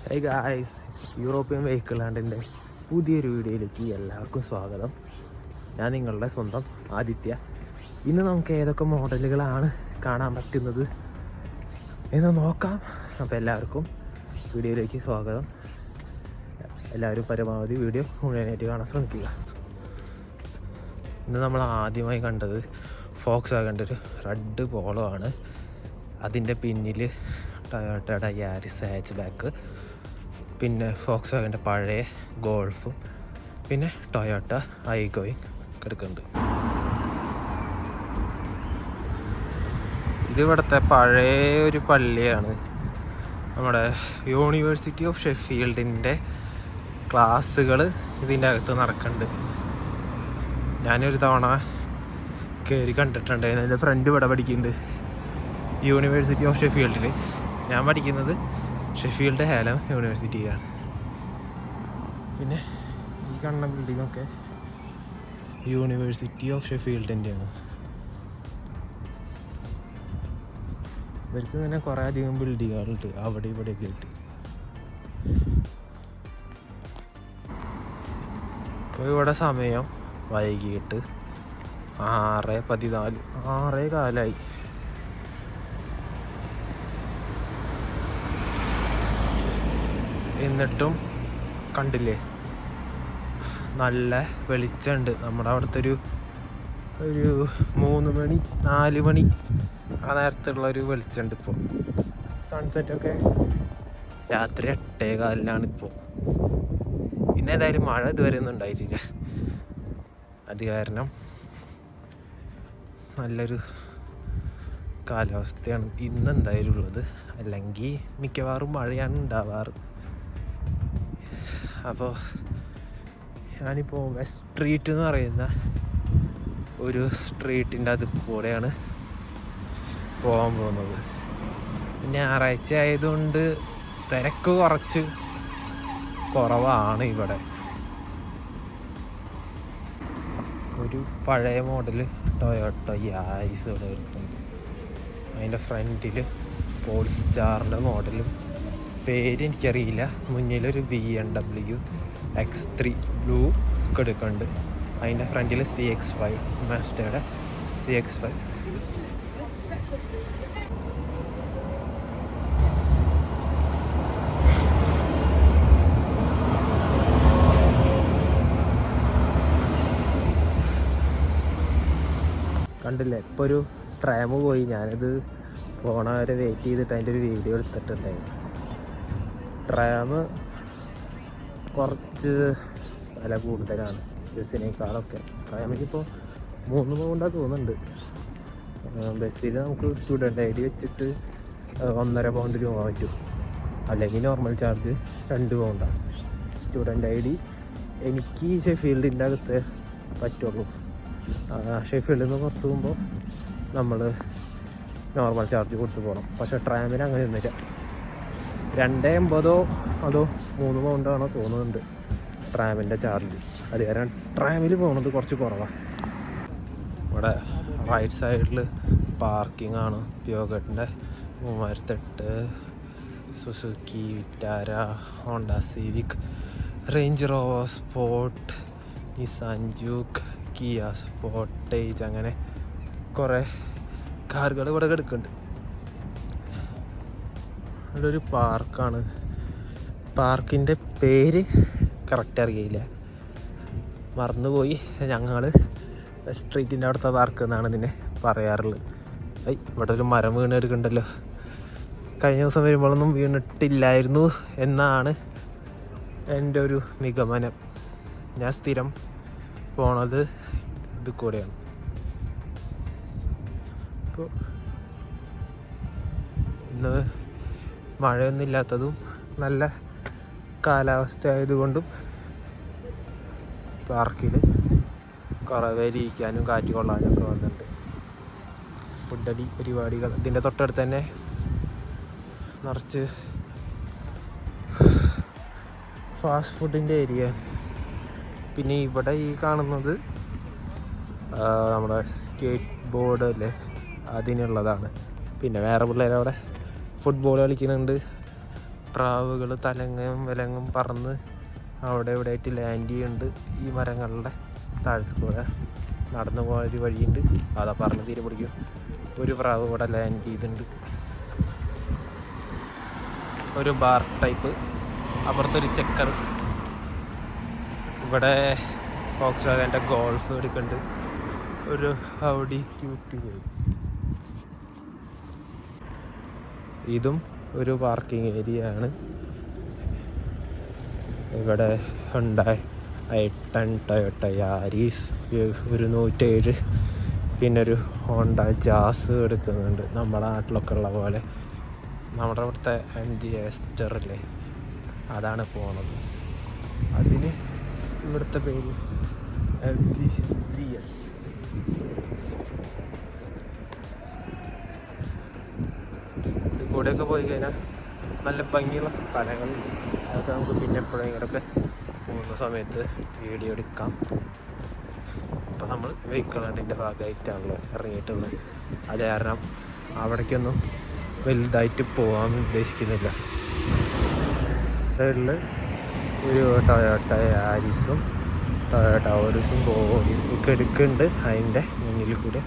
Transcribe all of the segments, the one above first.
High guys, European vehicle ലാൻഡിൻ്റെ പുതിയൊരു വീഡിയോയിലേക്ക് എല്ലാവർക്കും സ്വാഗതം. ഞാൻ നിങ്ങളുടെ സ്വന്തം ആദിത്യ. ഇന്ന് നമുക്ക് ഏതൊക്കെ മോഡലുകളാണ് കാണാൻ പറ്റുന്നത് എന്ന് നോക്കാം. അപ്പോൾ എല്ലാവർക്കും വീഡിയോയിലേക്ക് സ്വാഗതം. എല്ലാവരും പരമാവധി വീഡിയോ മുഴുവനായിട്ട് കാണാൻ ശ്രമിക്കുക. ഇന്ന് നമ്മൾ ആദ്യമായി കണ്ടത് ഫോക്സ് വാഗൻ്റെ ഒരു റെഡ് പോളോ ആണ്. അതിൻ്റെ പിന്നിൽ ടൊയോട്ടയുടെ യാരിസ് ഹാച്ച് ബാക്ക്, പിന്നെ ഫോക്സ് വാഗൻ്റെ പഴയ ഗോൾഫും, പിന്നെ ടൊയോട്ട ഐഗോയും കിടക്കുന്നുണ്ട്. ഇത് ഇവിടുത്തെ പഴയ ഒരു പള്ളിയാണ്. നമ്മുടെ യൂണിവേഴ്സിറ്റി ഓഫ് ഷെഫീൽഡിൻ്റെ ക്ലാസ്സുകൾ ഇതിൻ്റെ അകത്ത് നടക്കുന്നുണ്ട്. ഞാനൊരു തവണ കയറി കണ്ടിട്ടുണ്ടായിരുന്നു. എൻ്റെ ഫ്രണ്ട് ഇവിടെ പഠിക്കുന്നുണ്ട് യൂണിവേഴ്സിറ്റി ഓഫ് ഷെഫീൽഡിൽ. ഞാൻ പഠിക്കുന്നത് ഷെഫീൽഡ് ഹാലം യൂണിവേഴ്സിറ്റിയിലാണ്. പിന്നെ ഈ കാണുന്ന ബിൽഡിങ്ങൊക്കെ യൂണിവേഴ്സിറ്റി ഓഫ് ഷെഫീൽഡിൻ്റെയാണ്. ഇവർക്ക് ഇങ്ങനെ കുറേ അധികം ബിൽഡിങ്ങുകളുണ്ട് അവിടെ ഇവിടെയൊക്കെ ആയിട്ട്. ഇപ്പോൾ ഇവിടെ സമയം വൈകിട്ട് 6:14, 6:15. എന്നിട്ടും കണ്ടില്ലേ, നല്ല വെളിച്ചമുണ്ട്. നമ്മുടെ അവിടുത്തെ ഒരു 3 മണി 4 മണി ആ നേരത്തുള്ളൊരു വെളിച്ചമുണ്ട്. ഇപ്പോൾ സൺസെറ്റൊക്കെ രാത്രി 8:15 ഇപ്പോൾ. ഇന്ന് ഏതായാലും മഴ ഇതുവരെ ഒന്നും ഉണ്ടായിട്ടില്ല. അത് കാരണം നല്ലൊരു കാലാവസ്ഥയാണ് ഇന്ന് എന്തായാലും ഉള്ളത്. അല്ലെങ്കിൽ മിക്കവാറും മഴയാണ് ഉണ്ടാവാറ്. അപ്പോൾ ഞാനിപ്പോൾ വെസ്റ്റ് സ്ട്രീറ്റ് എന്ന് പറയുന്ന ഒരു സ്ട്രീറ്റിൻ്റെ അത് കൂടെയാണ് പോകാൻ പോകുന്നത്. ഞായറാഴ്ച ആയതുകൊണ്ട് തിരക്ക് കുറച്ച് കുറവാണ് ഇവിടെ. ഒരു പഴയ മോഡൽ ടൊയോട്ട യാരിസ് ഇവിടെ വരുന്നുണ്ട്. അതിൻ്റെ ഫ്രണ്ടിൽ പോൾസ്റ്റാറിൻ്റെ മോഡലും, പേര് എനിക്കറിയില്ല. മുന്നിലൊരു BMW X3 ബ്ലൂ ഒക്കെ എടുക്കുന്നുണ്ട്. അതിൻ്റെ ഫ്രണ്ടിൽ CX5, മാസ്റ്റയുടെ CX5. കണ്ടില്ലേ, ഇപ്പോൾ ഒരു ട്രാം പോയി. ഞാനത് പോണ വരെ വെയിറ്റ് ചെയ്തിട്ട് അതിൻ്റെ ഒരു വീഡിയോ എടുത്തിട്ടുണ്ടായിരുന്നു. ട്രാം കുറച്ച് വില കൂടുതലാണ് ബസ്സിനേക്കാളൊക്കെ. ട്രാമിനിപ്പോൾ 3 പൗണ്ടാണ് തോന്നുന്നുണ്ട്. ബസ്സിൽ നമുക്ക് സ്റ്റുഡൻ്റ് ID വെച്ചിട്ട് 1.5 പൗണ്ട് രൂപ പറ്റും. അല്ലെങ്കിൽ നോർമൽ ചാർജ് 2 പൗണ്ടാണ്. സ്റ്റുഡൻ്റ് ID എനിക്ക് ഷെഫീൽഡിൻ്റെ അകത്ത് പറ്റുള്ളൂ. ഷെഫീൽഡിൽ നിന്ന് പുറത്ത് പോകുമ്പോൾ നമ്മൾ നോർമൽ ചാർജ് കൊടുത്ത് പോകണം. പക്ഷേ ട്രാമിന് അങ്ങനെ ഒന്നുമില്ല. 2.80 അതോ 3 പൗണ്ടാണോ തോന്നുന്നുണ്ട് ട്രാമിൻ്റെ ചാർജ്. അത് കാരണം ട്രാമിൽ പോകുന്നത് കുറച്ച് കുറവാണ്. ഇവിടെ റൈറ്റ് സൈഡിൽ പാർക്കിംഗ് ആണ്. പ്യോഗട്ടിൻ്റെ 3008, Suzuki Vitara, Honda Civic, Range Rover Sport, Nissan Juke, Kia Sportage, അങ്ങനെ കുറേ കാറുകൾ ഇവിടെ കിടക്കുന്നുണ്ട്. ഇവിടെ ഒരു പാർക്കാണ്. പാർക്കിൻ്റെ പേര് കറക്റ്റ് അറിയില്ല, മറന്നുപോയി. ഞങ്ങൾ സ്ട്രീറ്റിൻ്റെ അവിടുത്തെ പാർക്ക് എന്നാണ് ഇതിനെ പറയാറുള്ളത്. ഇവിടെ ഒരു മരം വീണെടുക്കണ്ടല്ലോ. കഴിഞ്ഞ ദിവസം വരുമ്പോഴൊന്നും വീണിട്ടില്ലായിരുന്നു എന്നാണ് എൻ്റെ ഒരു നിഗമനം. ഞാൻ സ്ഥിരം പോണത് ഇത് കൂടെയാണ്. ഇപ്പോൾ ഇന്ന് മഴയൊന്നും ഇല്ലാത്തതും നല്ല കാലാവസ്ഥ ആയതുകൊണ്ടും പാർക്കിൽ കുറേ പേര് ഇരിക്കാനും കാറ്റ് കൊള്ളാനും ഒക്കെ വന്നിട്ടുണ്ട്. ഫുഡടി പരിപാടികൾ ഇതിൻ്റെ തൊട്ടടുത്ത് തന്നെ നിറച്ച് ഫാസ്റ്റ് ഫുഡിൻ്റെ ഏരിയ. പിന്നെ ഇവിടെ ഈ കാണുന്നത് നമ്മുടെ സ്കേറ്റ് ബോർഡ് അല്ലേ, അതിനുള്ളതാണ്. പിന്നെ വേറെ പിള്ളേരവിടെ ഫുട്ബോൾ കളിക്കുന്നുണ്ട്, പ്രാവുകൾ തലങ്ങും വിലങ്ങും പറന്ന് അവിടെ ഇവിടെ ആയിട്ട് ലാൻഡ് ചെയ്യുന്നുണ്ട്. ഈ മരങ്ങളുടെ താഴത്ത് കൂടെ നടന്നു പോയൊരു വഴിയുണ്ട്, അതാ പറന്ന് തീരെ പിടിക്കും. ഒരു പ്രാവ് ഇവിടെ ലാൻഡ് ചെയ്തിട്ടുണ്ട്. ഒരു ബാർ ടൈപ്പ്, അപ്പുറത്തൊരു ചെക്കർ. ഇവിടെ ഫോക്സ് വാഗൻ്റെ ഗോൾഫ് എടുക്കുന്നുണ്ട്. ഒരു ഹൗഡി ക്യൂട്ടി പോയി. ഇതും ഒരു പാർക്കിംഗ് ഏരിയ ആണ്. ഇവിടെ ഹുണ്ടായി i10, ടൊയോട്ട യാരീസ് 107, പിന്നെ ഒരു ഹോണ്ട ജാസ് എടുക്കുന്നുണ്ട്. നമ്മുടെ നാട്ടിലൊക്കെ ഉള്ള പോലെ. നമ്മുടെ ഇവിടുത്തെ MG എസ്റ്ററില്ലേ, അതാണ് പോണത്. അതിന് ഇവിടുത്തെ പേര് MG CS. ഇത് കൂടെയൊക്കെ പോയി കഴിഞ്ഞാൽ നല്ല ഭംഗിയുള്ള സ്ഥലങ്ങളുണ്ട്. അതൊക്കെ നമുക്ക് പിന്നെ എപ്പോഴെങ്കിലൊക്കെ പോകുന്ന സമയത്ത് വീഡിയോ എടുക്കാം. അപ്പോൾ നമ്മൾ വെഹിക്കിൾ ഹണ്ടിൻ്റെ ഭാഗമായിട്ടാണല്ലോ ഇറങ്ങിയിട്ടുള്ളത്. അത് കാരണം അവിടേക്കൊന്നും വലുതായിട്ട് പോകാൻ ഉദ്ദേശിക്കുന്നില്ല. അതിൽ ഒരു ടൊയോട്ട യാരിസും ടൊയോട്ട ഓറിസും എടുക്കുന്നുണ്ട്. അതിൻ്റെ മുന്നിൽ കൂടെ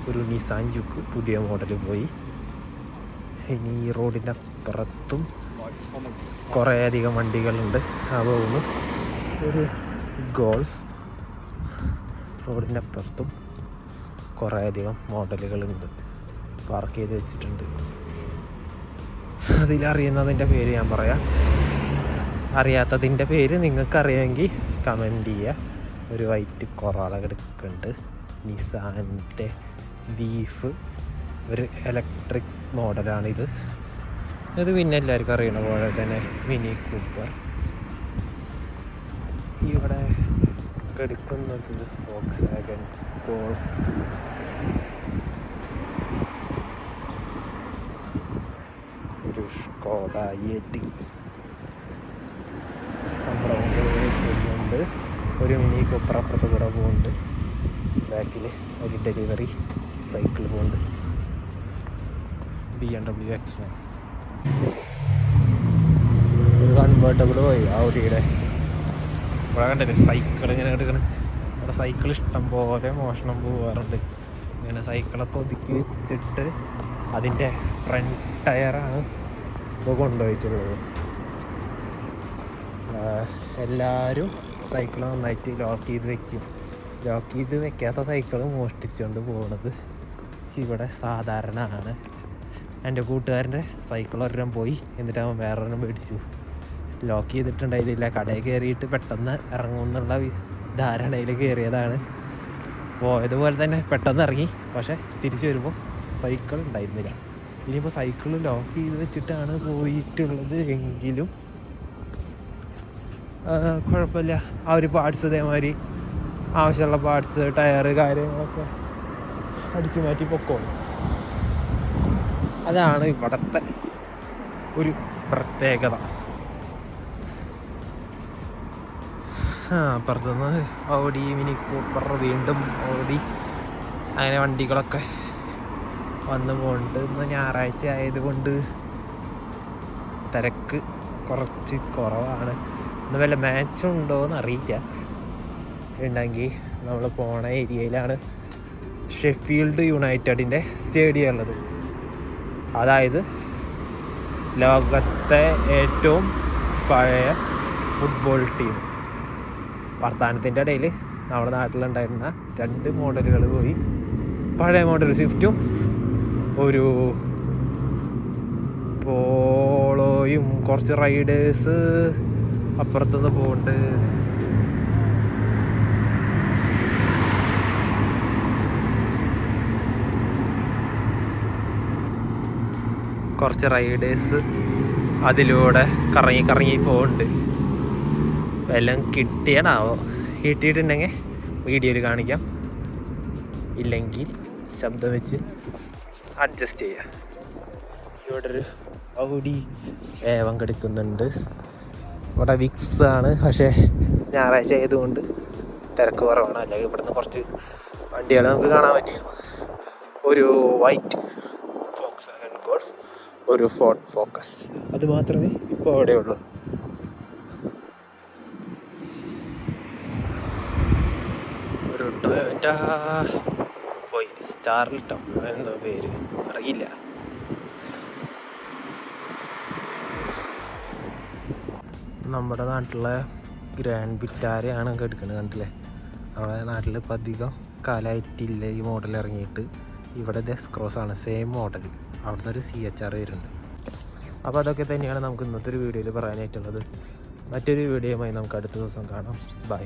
ഒരു നിസാൻ ജുക്ക് പുതിയ മോഡൽ പോയി. ഇനി ഈ റോഡിൻ്റെ അപ്പുറത്തും കുറേയധികം വണ്ടികളുണ്ട്. ആ പോകുന്നു ഒരു ഗോൾഫ്. റോഡിൻ്റെ അപ്പുറത്തും കുറേയധികം മോഡലുകളുണ്ട്, പാർക്ക് ചെയ്ത് വെച്ചിട്ടുണ്ട്. അതിലറിയുന്നതിൻ്റെ പേര് ഞാൻ പറയാം, അറിയാത്തതിൻ്റെ പേര് നിങ്ങൾക്കറിയാമെങ്കിൽ കമൻറ്റ് ചെയ്യുക. ഒരു വൈറ്റ് കൊറാള കിടക്കുന്നുണ്ട്, നിസാൻ്റെ ലീഫ്, ഒരു ഇലക്ട്രിക് മോഡലാണിത്. ഇത് പിന്നെ എല്ലാവർക്കും അറിയണ പോലെ തന്നെ മിനി കൂപ്പർ. ഇവിടെ കിടക്കുന്നത് ഫോക്സ് വാഗൻ ഗോൾഫ്. ഒരു സ്കോഡ യെറ്റി നമ്മുടെ മുമ്പിൽ. ഒരു മിനി കൂപ്പർ അപ്പുറത്ത് കൂടെ പോകുന്നുണ്ട്. ബാക്കിൽ ഒരു ഡെലിവറി സൈക്കിൾ പോകുന്നുണ്ട്, BMW X1. ഒരു കൺവേർട്ടബിൾ പോയി ഔഡിയുടെ. ഇവിടെ കണ്ടില്ലേ സൈക്കിൾ ഇങ്ങനെ എടുക്കണം. ഇവിടെ സൈക്കിൾ ഇഷ്ടം പോലെ മോഷണം പോകാറുണ്ട്. ഇങ്ങനെ സൈക്കിളൊക്കെ ഒതുക്കി വെച്ചിട്ട് അതിൻ്റെ ഫ്രണ്ട് ടയറാണ് ഇപ്പോൾ കൊണ്ടുപോയിട്ടുള്ളത്. എല്ലാവരും സൈക്കിൾ നന്നായിട്ട് ലോക്ക് ചെയ്ത് വെക്കും. ലോക്ക് ചെയ്ത് വെക്കാത്ത സൈക്കിൾ മോഷ്ടിച്ചുകൊണ്ട് പോകുന്നത് ഇവിടെ സാധാരണ ആണ്. എൻ്റെ കൂട്ടുകാരൻ്റെ സൈക്കിൾ ഒരെണ്ണം പോയി, എന്നിട്ട് അവൻ വേറൊരെണ്ണം മേടിച്ചു. ലോക്ക് ചെയ്തിട്ടുണ്ടായിരുന്നില്ല. കടയിൽ കയറിയിട്ട് പെട്ടെന്ന് ഇറങ്ങുമെന്നുള്ള ധാരണയിൽ കയറിയതാണ്. പോയതുപോലെ തന്നെ പെട്ടെന്ന് ഇറങ്ങി, പക്ഷേ തിരിച്ചു വരുമ്പോൾ സൈക്കിൾ ഉണ്ടായിരുന്നില്ല. ഇനിയിപ്പോൾ സൈക്കിൾ ലോക്ക് ചെയ്ത് വെച്ചിട്ടാണ് പോയിട്ടുള്ളത് എങ്കിലും കുഴപ്പമില്ല. ആ ഒരു പാർട്സ് ഇതേമാതിരി ആവശ്യമുള്ള പാർട്സ്, ടയറ്, കാര്യങ്ങളൊക്കെ അടിച്ചു മാറ്റി പൊക്കോളും. അതാണ് ഇവിടുത്തെ ഒരു പ്രത്യേകത. അപ്പുറത്തുനിന്ന് ഓടി, മിനി കൂപ്പർ, വീണ്ടും ഓടി, അങ്ങനെ വണ്ടികളൊക്കെ വന്ന് പോകുന്നുണ്ട്. ഇന്ന് ഞായറാഴ്ച ആയതുകൊണ്ട് തിരക്ക് കുറച്ച് കുറവാണ്. ഇന്ന് വല്ല മാച്ചും ഉണ്ടോയെന്ന് അറിയില്ല. ഉണ്ടെങ്കിൽ നമ്മൾ പോണ ഏരിയയിലാണ് ഷെഫീൽഡ് യുണൈറ്റഡിൻ്റെ സ്റ്റേഡിയം ഉള്ളത്. അതായത് ലോകത്തെ ഏറ്റവും പഴയ ഫുട്ബോൾ ടീം. വർത്തമാനത്തിൻ്റെ ഇടയിൽ നമ്മുടെ നാട്ടിലുണ്ടായിരുന്ന 2 മോഡലുകൾ പോയി. പഴയ മോഡൽ സ്വിഫ്റ്റും ഒരു പോളോയും കുറച്ച് റൈഡേഴ്സ് അപ്പുറത്തുനിന്ന് പോകുന്നുണ്ട്. കുറച്ച് റൈഡേഴ്സ് അതിലൂടെ കറങ്ങി കറങ്ങി പോകുന്നുണ്ട്. വല്ലതും കിട്ടിയണാവോ? കിട്ടിയിട്ടുണ്ടെങ്കിൽ വീഡിയോയിൽ കാണിക്കാം, ഇല്ലെങ്കിൽ ശബ്ദം വെച്ച് അഡ്ജസ്റ്റ് ചെയ്യാം. ഇവിടെ ഒരു ഔഡി ഏവം കിടക്കുന്നുണ്ട്. ഇവിടെ വിക്സ് ആണ്, പക്ഷേ ഞായറാഴ്ച ആയതുകൊണ്ട് തിരക്ക് കുറവാണ്. അല്ലെങ്കിൽ ഇവിടുന്ന് കുറച്ച് വണ്ടികൾ നമുക്ക് കാണാൻ പറ്റിയിരുന്നു. ഒരു വൈറ്റ് ഫോക്സ് വാഗൺ ഗോൾഫ്, ഒരു ഫോർഡ് ഫോക്കസ്. അത് മാത്രമേ ഇപ്പോൾ അവിടെയുള്ളൂ. ഒരു ടൊയോറ്റ പോയി, സ്റ്റാർലിട്ടോ എന്തോ പേര് അറിയില്ല. നമ്മുടെ നാട്ടിലെ ഗ്രാൻഡ് വിറ്റാരയാണ് എടുക്കുന്നത്, കണ്ടില്ലേ? നമ്മുടെ നാട്ടിൽ ഇപ്പം അധികം കാലമായിട്ടില്ല ഈ മോഡൽ ഇറങ്ങിയിട്ട്. ഇവിടെ ദസ് ക്രോസ് ആണ് സെയിം മോഡൽ, അവിടുന്ന് ഒരു CHR വരുന്നുണ്ട്. അപ്പോൾ അതൊക്കെ തന്നെയാണ് നമുക്ക് ഇന്നത്തെ ഒരു വീഡിയോയിൽ പറയാനായിട്ടുള്ളത്. മറ്റൊരു വീഡിയോയുമായി നമുക്ക് അടുത്ത ദിവസം കാണാം. ബൈ.